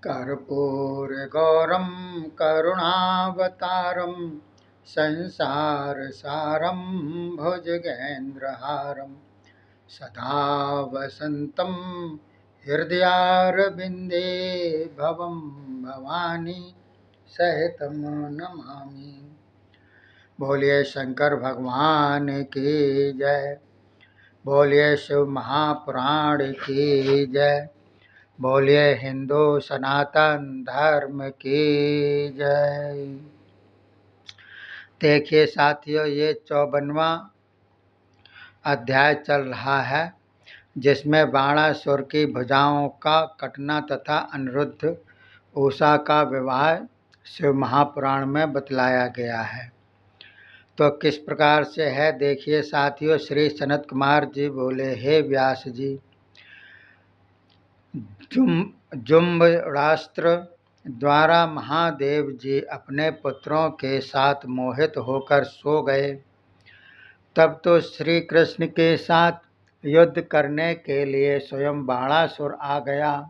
कर्पूरगौरं करुणावतारं संसारसारं भुजगेन्द्रहारं सदा वसन्तं हृदयारविन्दे भवं भवानी सहितं नमामि। बोलिए शंकर भगवान की जय। बोलिए शिव महापुराण की जय। बोलिए हिंदू सनातन धर्म की जय। देखिए साथियों, ये 54वां अध्याय चल रहा है, जिसमें बाणासुर की भुजाओं का कटना तथा अनिरुद्ध उषा का विवाह शिव महापुराण में बतलाया गया है। तो किस प्रकार से है देखिए साथियों। श्री सनत कुमार जी बोले, हे व्यास जी, जुम्बरास्त्र द्वारा महादेव जी अपने पुत्रों के साथ मोहित होकर सो गए। तब तो श्री कृष्ण के साथ युद्ध करने के लिए स्वयं बाणासुर आ गया।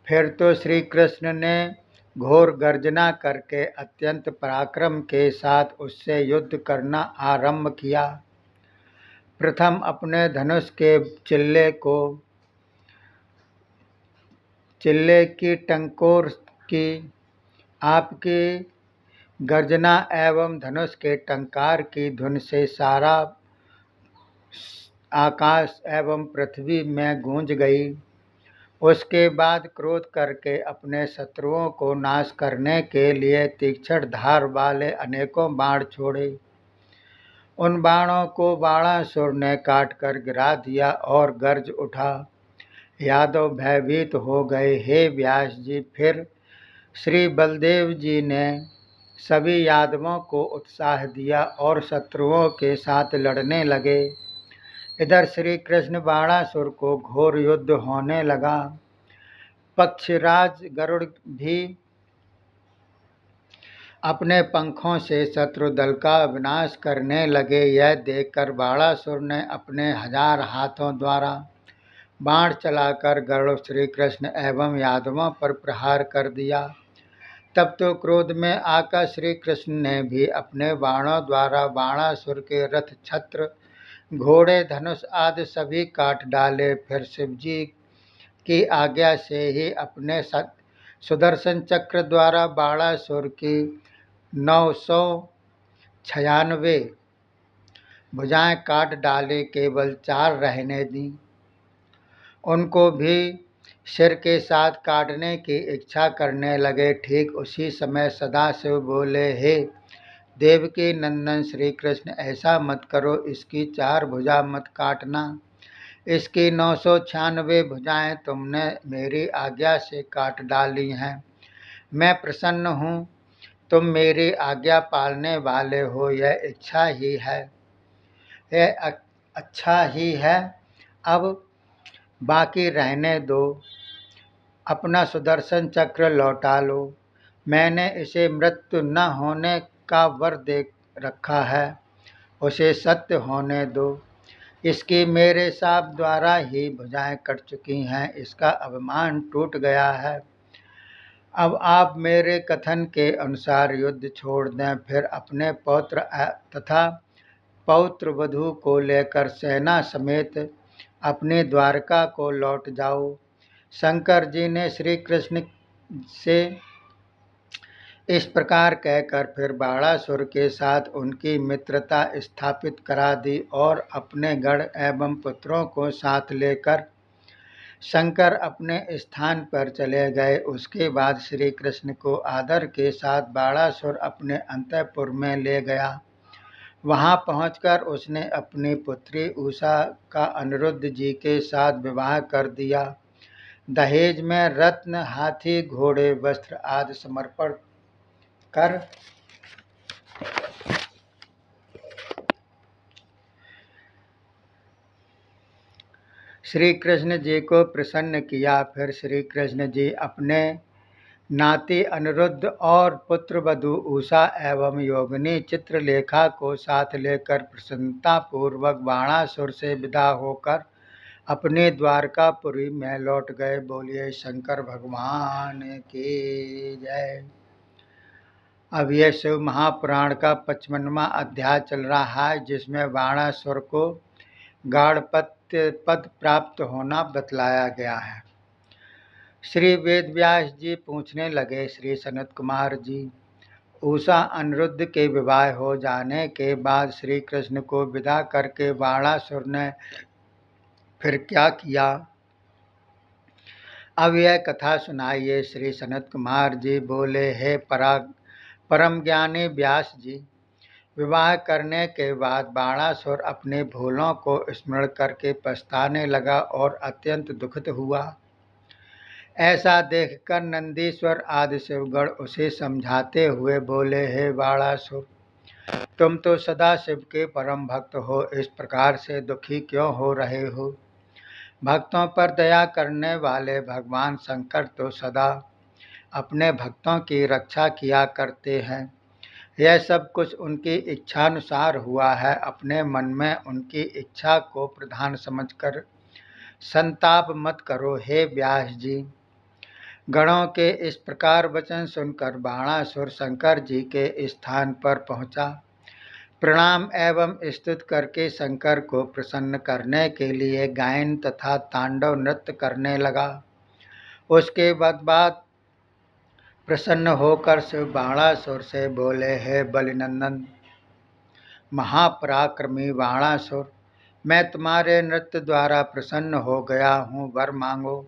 फिर तो श्री कृष्ण ने घोर गर्जना करके अत्यंत पराक्रम के साथ उससे युद्ध करना आरंभ किया। प्रथम अपने धनुष के चिल्ले की टंकोर की आपकी गर्जना एवं धनुष के टंकार की धुन से सारा आकाश एवं पृथ्वी में गूंज गई। उसके बाद क्रोध करके अपने शत्रुओं को नाश करने के लिए तीक्ष्ण धार वाले अनेकों बाण छोड़े। उन बाणों को बाणासुर ने काट कर गिरा दिया और गर्ज उठा। यादव भयभीत हो गए। हे व्यास जी, फिर श्री बलदेव जी ने सभी यादवों को उत्साह दिया और शत्रुओं के साथ लड़ने लगे। इधर श्री कृष्ण बाणासुर को घोर युद्ध होने लगा। पक्षीराज गरुड़ भी अपने पंखों से शत्रु दल का विनाश करने लगे। यह देखकर बाणासुर ने अपने 1000 हाथों द्वारा बाण चलाकर गरुड़, श्री कृष्ण एवं यादवों पर प्रहार कर दिया। तब तो क्रोध में आकर श्री कृष्ण ने भी अपने बाणों द्वारा बाणासुर के रथ, छत्र, घोड़े, धनुष आदि सभी काट डाले। फिर शिवजी की आज्ञा से ही अपने सुदर्शन चक्र द्वारा बाणासुर की 996 भुजाएं काट डाली, केवल 4 रहने दी। उनको भी सिर के साथ काटने की इच्छा करने लगे। ठीक उसी समय सदाशिव बोले, हे देवकी नंदन श्री कृष्ण, ऐसा मत करो, इसकी 4 भुजा मत काटना। इसकी 996 भुजाएं तुमने मेरी आज्ञा से काट डाली हैं। मैं प्रसन्न हूँ, तुम मेरी आज्ञा पालने वाले हो, यह इच्छा ही है, यह अच्छा ही है। अब बाकी रहने दो, अपना सुदर्शन चक्र लौटा लो। मैंने इसे मृत्यु न होने का वर दे रखा है, उसे सत्य होने दो। इसकी मेरे शाप द्वारा ही भुजाएं कट चुकी हैं, इसका अभिमान टूट गया है। अब आप मेरे कथन के अनुसार युद्ध छोड़ दें, फिर अपने पौत्र तथा पौत्र वधू को लेकर सेना समेत अपनी द्वारका को लौट जाओ। शंकर जी ने श्री कृष्ण से इस प्रकार कहकर फिर बाणासुर के साथ उनकी मित्रता स्थापित करा दी और अपने गढ़ एवं पुत्रों को साथ लेकर शंकर अपने स्थान पर चले गए। उसके बाद श्री कृष्ण को आदर के साथ बाणासुर अपने अंतःपुर में ले गया। वहां पहुंचकर उसने अपनी पुत्री उषा का अनिरुद्ध जी के साथ विवाह कर दिया। दहेज में रत्न, हाथी, घोड़े, वस्त्र आदि समर्पण कर श्री कृष्ण जी को प्रसन्न किया। फिर श्री कृष्ण जी अपने नाती अनिरुद्ध और पुत्र वधू उषा एवं योगिनी चित्रलेखा को साथ लेकर प्रसन्नता पूर्वक बाणासुर से विदा होकर अपने द्वारकापुरी में लौट गए। बोलिए शंकर भगवान की जय। अब यह शिव महापुराण का 55वां अध्याय चल रहा है, जिसमें बाणासुर को गाढ़पत्य पद प्राप्त होना बतलाया गया है। श्री वेद व्यास जी पूछने लगे, श्री सनत कुमार जी, उषा अनिरुद्ध के विवाह हो जाने के बाद श्री कृष्ण को विदा करके बाणासुर ने फिर क्या किया? अब यह कथा सुनाइए। श्री सनत कुमार जी बोले, हे परम ज्ञानी व्यास जी, विवाह करने के बाद बाणासुर अपने भूलों को स्मरण करके पछताने लगा और अत्यंत दुखित हुआ। ऐसा देखकर नंदीश्वर आदि शिवगण उसे समझाते हुए बोले, हे बाणासुर, तुम तो सदा शिव के परम भक्त हो, इस प्रकार से दुखी क्यों हो रहे हो? भक्तों पर दया करने वाले भगवान शंकर तो सदा अपने भक्तों की रक्षा किया करते हैं। यह सब कुछ उनकी इच्छानुसार हुआ है। अपने मन में उनकी इच्छा को प्रधान समझकर संताप मत करो। हे व्यास जी, गणों के इस प्रकार वचन सुनकर बाणासुर शंकर जी के स्थान पर पहुंचा। प्रणाम एवं स्तुति करके शंकर को प्रसन्न करने के लिए गायन तथा तांडव नृत्य करने लगा। उसके बाद प्रसन्न होकर शिव बाणासुर से बोले, हे बलिनंदन महापराक्रमी बाणासुर, मैं तुम्हारे नृत्य द्वारा प्रसन्न हो गया हूँ, वर मांगो।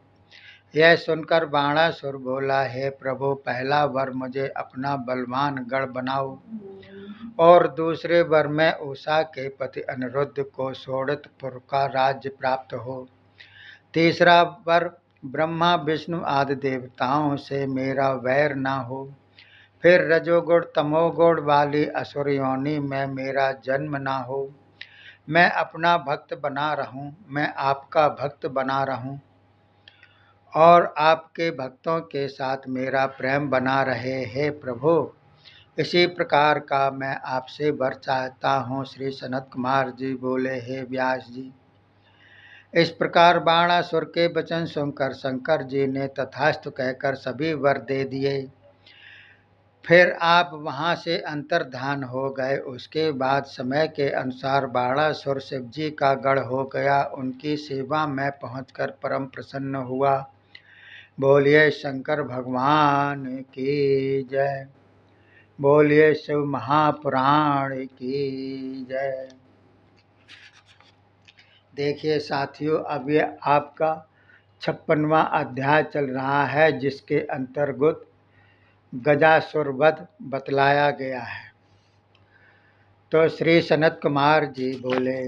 यह सुनकर बाणासुर बोला, हे प्रभु, पहला वर मुझे अपना बलवान गढ़ बनाओ और दूसरे वर में उषा के पति अनिरुद्ध को शोणितपुर का राज्य प्राप्त हो। तीसरा वर ब्रह्मा विष्णु आदि देवताओं से मेरा वैर न हो। फिर रजोगुण तमोगुण वाली असुर योनि में मेरा जन्म न हो। मैं अपना भक्त बना रहूं, मैं आपका भक्त बना रहूं और आपके भक्तों के साथ मेरा प्रेम बना रहे। हे प्रभु, इसी प्रकार का मैं आपसे वर चाहता हूँ। श्री सनत कुमार जी बोले, हे व्यास जी, इस प्रकार बाणासुर के वचन सुनकर शंकर जी ने तथास्तु कहकर सभी वर दे दिए। फिर आप वहां से अंतर्धान हो गए। उसके बाद समय के अनुसार बाणासुर शिव जी का गढ़ हो गया। उनकी सेवा में पहुंचकर परम प्रसन्न हुआ। बोलिए शंकर भगवान की जय। बोलिए शिव महापुराण की जय। देखिए साथियों, अब ये आपका 56वां अध्याय चल रहा है, जिसके अंतर्गत गजासुर वध बतलाया गया है। तो श्री सनत कुमार जी बोले,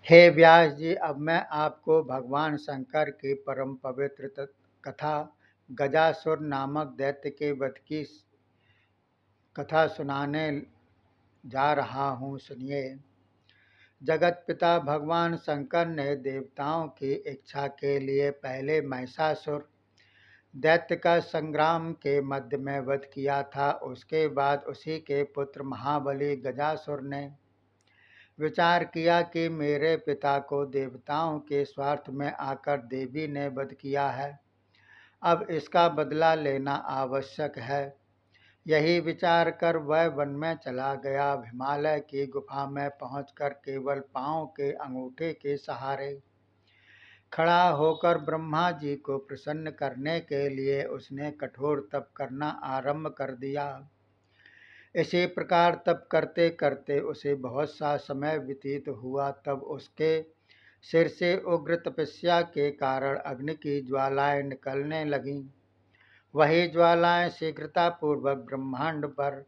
हे व्यास जी, अब मैं आपको भगवान शंकर की परम पवित्र कथा गजासुर नामक दैत्य के वध की कथा सुनाने जा रहा हूँ। सुनिए। जगत पिता भगवान शंकर ने देवताओं की इच्छा के लिए पहले महिषासुर दैत्य का संग्राम के मध्य में वध किया था। उसके बाद उसी के पुत्र महाबली गजासुर ने विचार किया कि मेरे पिता को देवताओं के स्वार्थ में आकर देवी ने वध किया है, अब इसका बदला लेना आवश्यक है। यही विचार कर वह वन में चला गया। हिमालय की गुफा में पहुंचकर केवल पांव के अंगूठे के सहारे खड़ा होकर ब्रह्मा जी को प्रसन्न करने के लिए उसने कठोर तप करना आरंभ कर दिया। इसी प्रकार तप करते करते उसे बहुत सा समय व्यतीत हुआ। तब उसके सिर से उग्र तपस्या के कारण अग्नि की ज्वालाएं निकलने लगीं। वही ज्वालाएं शीघ्रतापूर्वक ब्रह्मांड भर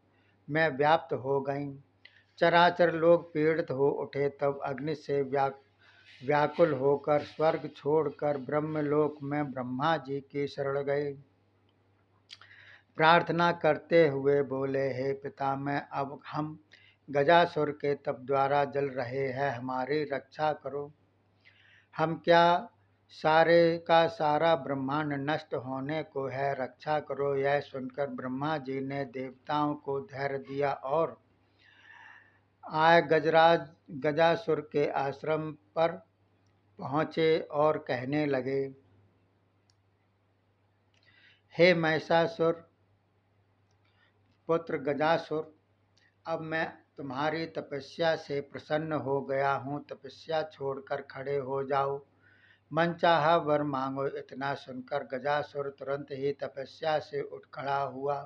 में व्याप्त हो गईं। चराचर लोग पीड़ित हो उठे। तब अग्नि से व्याकुल होकर स्वर्ग छोड़कर ब्रह्मलोक में ब्रह्मा जी की शरण गए। प्रार्थना करते हुए बोले, हे पितामह, अब हम गजासुर के तप द्वारा जल रहे हैं, हमारी रक्षा करो। हम क्या सारे का सारा ब्रह्मांड नष्ट होने को है, रक्षा करो। यह सुनकर ब्रह्मा जी ने देवताओं को धैर्य दिया और आए गजराज गजासुर के आश्रम पर पहुँचे और कहने लगे, हे महिषासुर पुत्र गजासुर, अब मैं तुम्हारी तपस्या से प्रसन्न हो गया हूँ। तपस्या छोड़कर खड़े हो जाओ, मनचाहा वर मांगो। इतना सुनकर गजासुर तुरंत ही तपस्या से उठ खड़ा हुआ,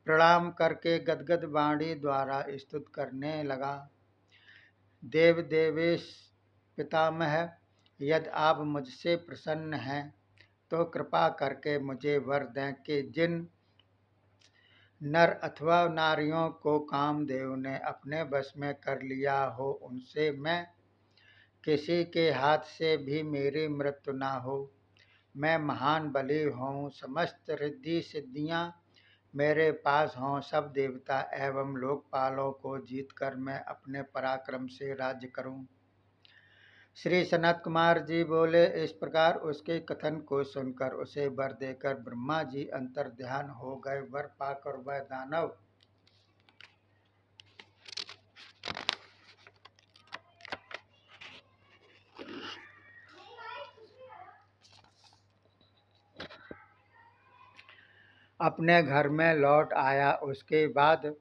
प्रणाम करके गदगद वाणी द्वारा स्तुति करने लगा। देव देवेश पितामह, यदि आप मुझसे प्रसन्न हैं तो कृपा करके मुझे वर दें कि जिन नर अथवा नारियों को कामदेव ने अपने वश में कर लिया हो, उनसे मैं किसी के हाथ से भी मेरी मृत्यु ना हो। मैं महान बली हूँ, समस्त रिद्धि सिद्धियाँ मेरे पास हों। सब देवता एवं लोकपालों को जीतकर मैं अपने पराक्रम से राज्य करूं। श्री सनत कुमार जी बोले। इस प्रकार उसके कथन को सुनकर उसे वर देकर ब्रह्मा जी अंतर्ध्यान हो गए। वर पाकर वह दानव अपने घर में लौट आया। उसके बाद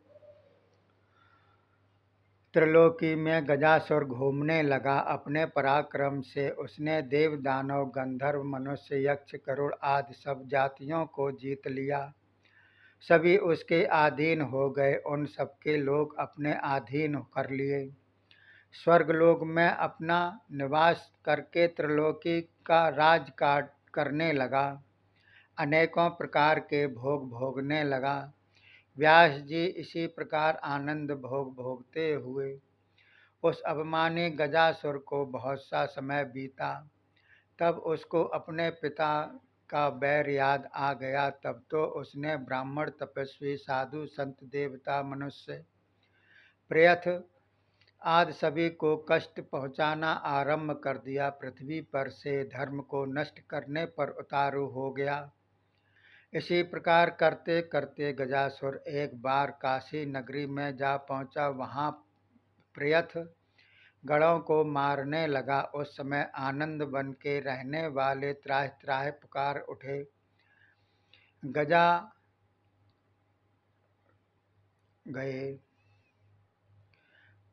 त्रिलोकी में गजासुर घूमने लगा। अपने पराक्रम से उसने देव दानव गंधर्व मनुष्य यक्ष गरुड़ आदि सब जातियों को जीत लिया। सभी उसके अधीन हो गए। उन सबके लोग अपने अधीन कर लिए। स्वर्गलोक में अपना निवास करके त्रिलोकी का राज करने लगा। अनेकों प्रकार के भोग भोगने लगा। व्यास जी इसी प्रकार आनंद भोग भोगते हुए उस अभिमानी गजासुर को बहुत सा समय बीता। तब उसको अपने पिता का बैर याद आ गया। तब तो उसने ब्राह्मण तपस्वी साधु संत देवता मनुष्य प्रेयथ आदि सभी को कष्ट पहुंचाना आरंभ कर दिया। पृथ्वी पर से धर्म को नष्ट करने पर उतारू हो गया। इसी प्रकार करते करते गजासुर एक बार काशी नगरी में जा पहुंचा। वहां प्रेयथ गणों को मारने लगा। उस समय आनंद वन के रहने वाले त्राह त्राह पुकार उठे, गजा गए,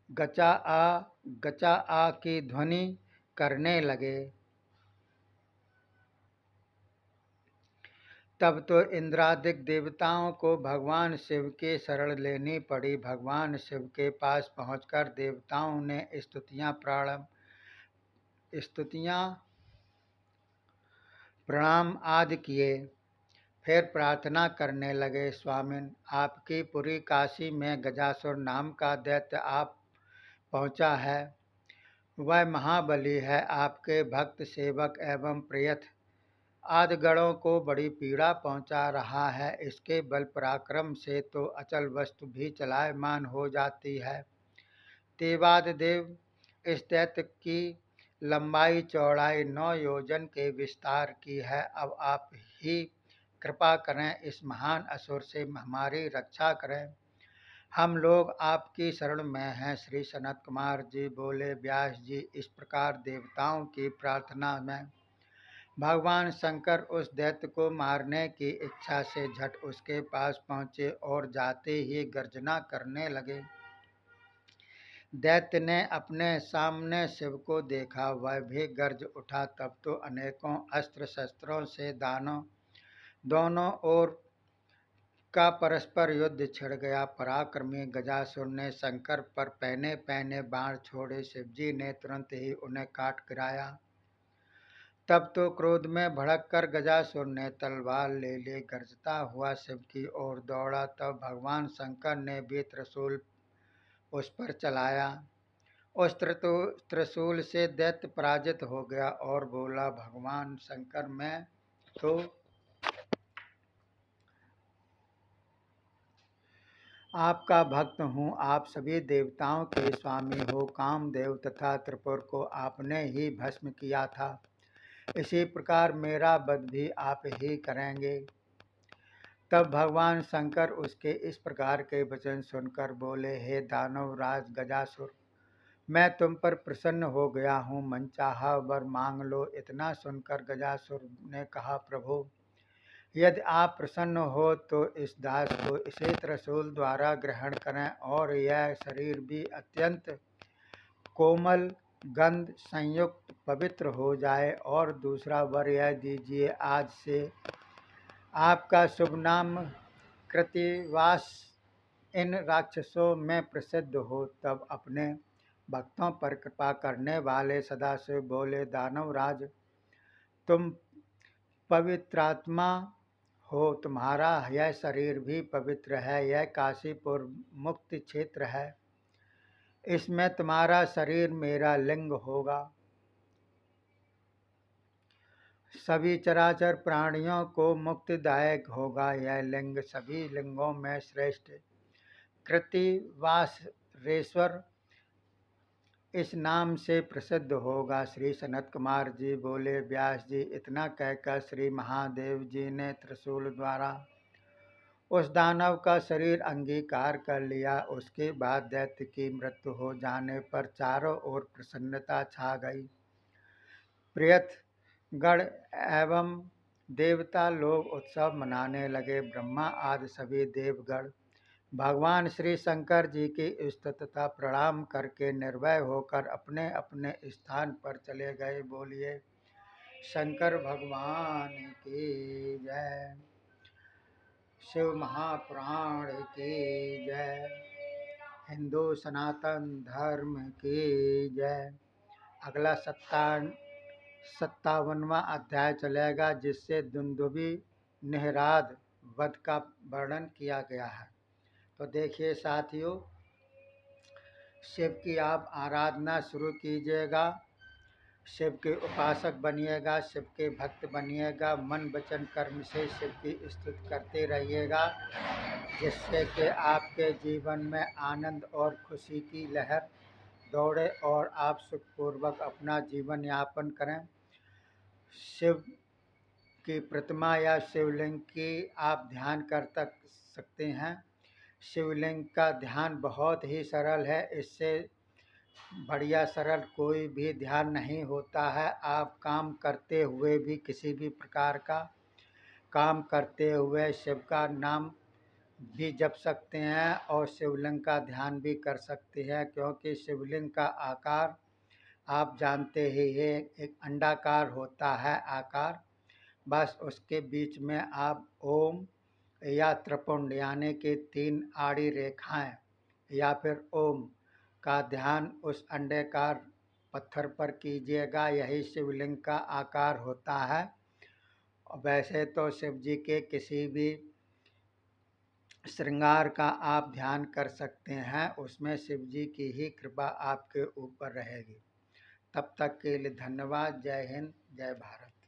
गचा आ की ध्वनि करने लगे। तब तो इंद्रादिक देवताओं को भगवान शिव की शरण लेनी पड़ी। भगवान शिव के पास पहुंचकर देवताओं ने स्तुतियां प्रणाम आदि किए। फिर प्रार्थना करने लगे, स्वामिन आपकी पुरी काशी में गजासुर नाम का दैत्य आप पहुंचा है। वह महाबली है। आपके भक्त सेवक एवं प्रियथ आदि गणों को बड़ी पीड़ा पहुंचा रहा है। इसके बल पराक्रम से तो अचल वस्तु भी चलायमान हो जाती है। तेवाद देव इस दैत्य की लंबाई चौड़ाई 9 योजन के विस्तार की है। अब आप ही कृपा करें, इस महान असुर से हमारी रक्षा करें। हम लोग आपकी शरण में हैं। श्री सनत कुमार जी बोले। व्यास जी इस प्रकार देवताओं की प्रार्थना में भगवान शंकर उस दैत्य को मारने की इच्छा से झट उसके पास पहुंचे और जाते ही गर्जना करने लगे। दैत्य ने अपने सामने शिव को देखा, वह भी गर्ज उठा। तब तो अनेकों अस्त्र शस्त्रों से दोनों ओर का परस्पर युद्ध छिड़ गया। पराक्रमी गजासुर ने शंकर पर पहने पहने बाण छोड़े। शिवजी ने तुरंत ही उन्हें काट गिराया। तब तो क्रोध में भड़क कर गजासुर ने तलवार ले ली, गरजता हुआ शिव की ओर दौड़ा। तब भगवान शंकर ने भी त्रिशूल उस पर चलाया। उस त्रिशूल से दैत्य पराजित हो गया और बोला, भगवान शंकर मैं तो आपका भक्त हूँ। आप सभी देवताओं के स्वामी हो। कामदेव तथा त्रिपुर को आपने ही भस्म किया था। इसी प्रकार मेरा वध भी आप ही करेंगे। तब भगवान शंकर उसके इस प्रकार के वचन सुनकर बोले, हे दानवराज गजासुर, मैं तुम पर प्रसन्न हो गया हूँ, मनचाहा वर मांग लो। इतना सुनकर गजासुर ने कहा, प्रभु, यदि आप प्रसन्न हो तो इस दास को इसे त्रिशूल द्वारा ग्रहण करें और यह शरीर भी अत्यंत कोमल गंध संयुक्त पवित्र हो जाए। और दूसरा वर यह दीजिए, आज से आपका शुभ नाम कृतिवास इन राक्षसों में प्रसिद्ध हो। तब अपने भक्तों पर कृपा करने वाले सदाशिव बोले, दानवराज, तुम पवित्रात्मा हो, तुम्हारा यह शरीर भी पवित्र है। यह काशीपुर मुक्त क्षेत्र है, इसमें तुम्हारा शरीर मेरा लिंग होगा। सभी चराचर प्राणियों को मुक्तिदायक होगा। यह लिंग सभी लिंगों में श्रेष्ठ कृतिवासरेश्वर इस नाम से प्रसिद्ध होगा। श्री सनत कुमार जी बोले, व्यास जी, इतना कहकर श्री महादेव जी ने त्रिशूल द्वारा उस दानव का शरीर अंगीकार कर लिया। उसके बाद दैत्य की मृत्यु हो जाने पर चारों ओर प्रसन्नता छा गई। प्रियत गण एवं देवता लोग उत्सव मनाने लगे। ब्रह्मा आदि सभी देवगण भगवान श्री शंकर जी की स्तुति प्रणाम करके निर्भय होकर अपने अपने स्थान पर चले गए। बोलिए शंकर भगवान की जय। शिव महापुराण की जय। हिंदू सनातन धर्म की जय। अगला 57वां अध्याय चलेगा, जिससे दुंदुभी निहराद वध का वर्णन किया गया है। तो देखिए साथियों, शिव की आप आराधना शुरू कीजिएगा, शिव के उपासक बनिएगा, शिव के भक्त बनिएगा, मन वचन कर्म से शिव की स्तुति करते रहिएगा, जिससे कि आपके जीवन में आनंद और खुशी की लहर दौड़े और आप सुखपूर्वक अपना जीवन यापन करें। शिव की प्रतिमा या शिवलिंग की आप ध्यान कर सकते हैं। शिवलिंग का ध्यान बहुत ही सरल है, इससे बढ़िया सरल कोई भी ध्यान नहीं होता है। आप काम करते हुए भी, किसी भी प्रकार का काम करते हुए शिव का नाम भी जप सकते हैं और शिवलिंग का ध्यान भी कर सकते हैं, क्योंकि शिवलिंग का आकार आप जानते ही है, एक अंडाकार होता है आकार। बस उसके बीच में आप ओम या त्रिपुंड यानी कि 3 आड़ी रेखाएं या फिर ओम का ध्यान उस अंडाकार पत्थर पर कीजिएगा। यही शिवलिंग का आकार होता है। वैसे तो शिव जी के किसी भी श्रृंगार का आप ध्यान कर सकते हैं, उसमें शिव जी की ही कृपा आपके ऊपर रहेगी। तब तक के लिए धन्यवाद। जय हिंद, जय भारत।